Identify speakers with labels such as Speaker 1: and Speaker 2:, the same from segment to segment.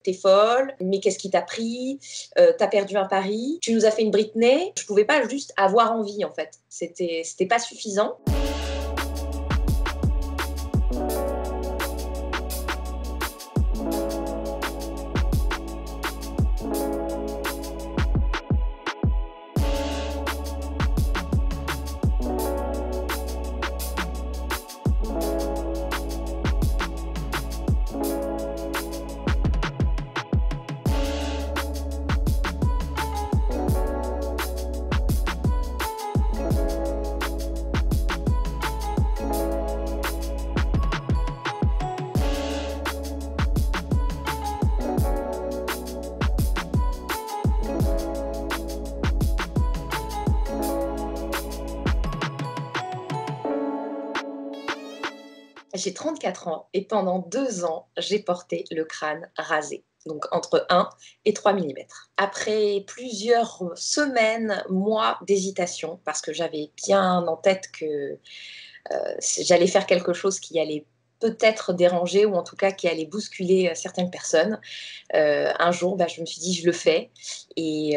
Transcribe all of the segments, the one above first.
Speaker 1: t'es folle, mais qu'est-ce qui t'a pris, t'as perdu un pari, tu nous as fait une Britney. Je pouvais pas juste avoir envie en fait, c'était pas suffisant. J'ai 34 ans et pendant 2 ans, j'ai porté le crâne rasé, donc entre 1 et 3 millimètres. Après plusieurs semaines, mois d'hésitation, parce que j'avais bien en tête que j'allais faire quelque chose qui allait peut-être déranger ou en tout cas qui allait bousculer certaines personnes. Un jour, je me suis dit, je le fais. Et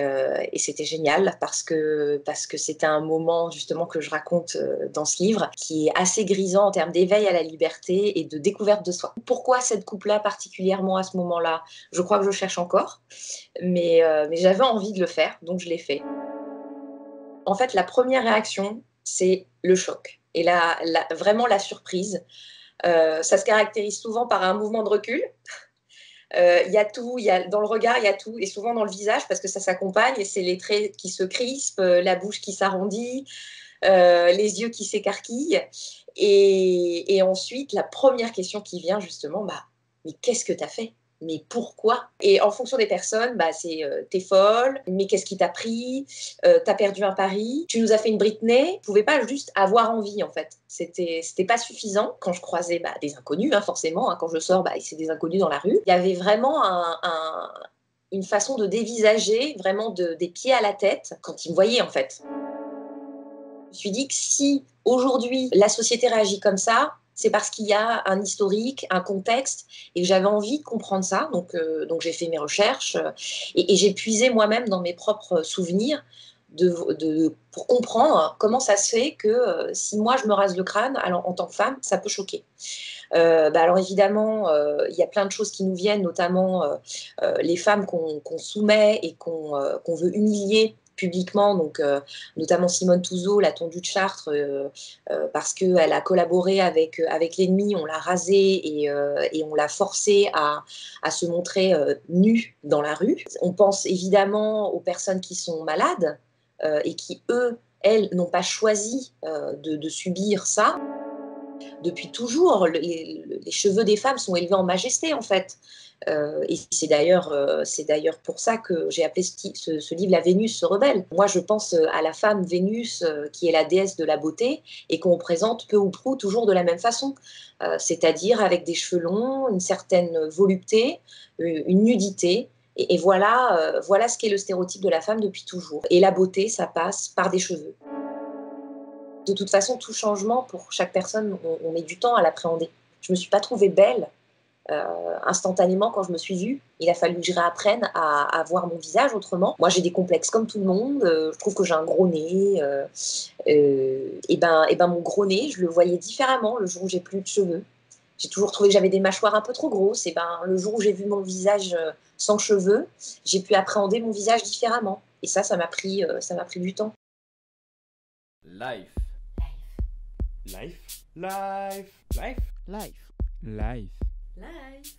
Speaker 1: c'était génial parce que c'était un moment justement que je raconte dans ce livre qui est assez grisant en termes d'éveil à la liberté et de découverte de soi. Pourquoi cette coupe-là particulièrement à ce moment-là? Je crois que je cherche encore, mais j'avais envie de le faire, donc je l'ai fait. En fait, la première réaction, c'est le choc et vraiment la surprise. Ça se caractérise souvent par un mouvement de recul. Il y a tout, dans le regard, il y a tout, et souvent dans le visage, parce que ça s'accompagne, et c'est les traits qui se crispent, la bouche qui s'arrondit, les yeux qui s'écarquillent. Et ensuite, la première question qui vient justement, mais qu'est-ce que tu as fait? Mais pourquoi? Et en fonction des personnes, c'est t'es folle, mais qu'est-ce qui t'a pris? T'as perdu un pari, tu nous as fait une Britney. Je pouvais pas juste avoir envie en fait. C'était pas suffisant. Quand je croisais des inconnus, forcément, quand je sors, c'est des inconnus dans la rue. Il y avait vraiment une façon de dévisager, vraiment des pieds à la tête, quand ils me voyaient en fait. Je me suis dit que si aujourd'hui la société réagit comme ça, c'est parce qu'il y a un historique, un contexte, et que j'avais envie de comprendre ça. Donc j'ai fait mes recherches et j'ai puisé moi-même dans mes propres souvenirs pour comprendre comment ça se fait que si moi je me rase le crâne, alors en tant que femme, ça peut choquer. Alors évidemment, il y a plein de choses qui nous viennent, notamment les femmes qu'on soumet et qu'on veut humilier publiquement, donc notamment Simone Touzeau, la tondue de Chartres, parce qu'elle a collaboré avec l'ennemi, on l'a rasée et on l'a forcée à se montrer nue dans la rue. On pense évidemment aux personnes qui sont malades et qui, elles, n'ont pas choisi de subir ça. Depuis toujours, les cheveux des femmes sont élevés en majesté, en fait. Et c'est d'ailleurs pour ça que j'ai appelé ce livre La Vénus se rebelle. Moi, je pense à la femme Vénus, qui est la déesse de la beauté, et qu'on présente peu ou prou toujours de la même façon, c'est-à-dire avec des cheveux longs, une certaine volupté, une nudité. Et voilà ce qu'est le stéréotype de la femme depuis toujours. Et la beauté, ça passe par des cheveux. De toute façon, tout changement, pour chaque personne, on met du temps à l'appréhender. Je ne me suis pas trouvée belle instantanément quand je me suis vue. Il a fallu que je réapprenne à voir mon visage autrement. Moi, j'ai des complexes comme tout le monde. Je trouve que j'ai un gros nez. Mon gros nez, je le voyais différemment le jour où j'ai plus de cheveux. J'ai toujours trouvé que j'avais des mâchoires un peu trop grosses. Le jour où j'ai vu mon visage sans cheveux, j'ai pu appréhender mon visage différemment. Et ça m'a pris du temps.
Speaker 2: Life. Life. Life. Life.
Speaker 3: Life.
Speaker 2: Life.
Speaker 3: Life.